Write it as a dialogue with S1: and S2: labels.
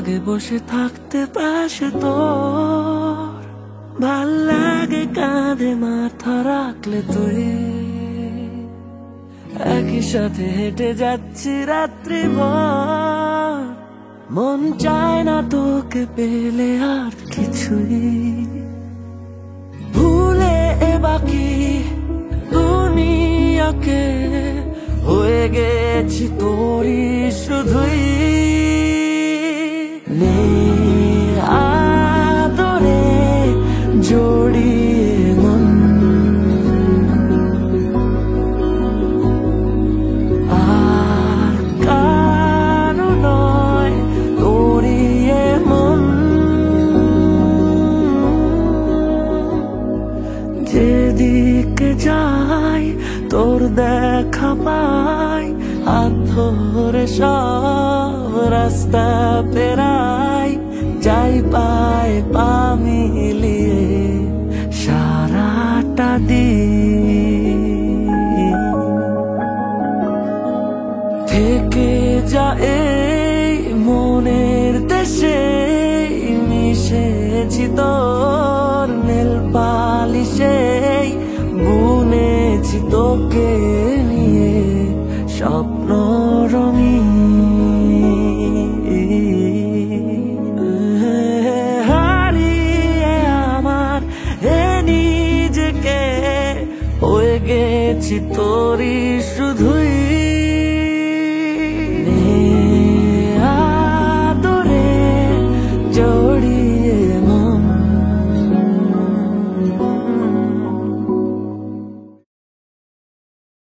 S1: লাগে বসে থাকতে পাশে তোর, ভাল লাগে কাঁধে মাথা রাখলে তুই। একই সাথে হেঁটে যাচ্ছি রাত্রি ভর, মন চায় না তোকে পেলে আর কিছুই। ভুলে বাকি দুনিয়াকে হয়ে গেছি তোরই শুধুই। নে আদরে জড়িয়ে মন, আর কারো নয় তোরই মন। যেদিকে যাই তোর দেখা পাই, হাত ধরে সব রাস্তা পেরাই, যাই পাই পা মিলিয়ে সারাটা দিন। থেকে যা এই মনের দেশে, মিশেছি তোর নীল পালিশে, বুনেছি তোকে নিয়ে স্বপ্ন রঙিন। হারিয়ে আমার নিজেকে হয়ে গেছি তোরই শুধুই।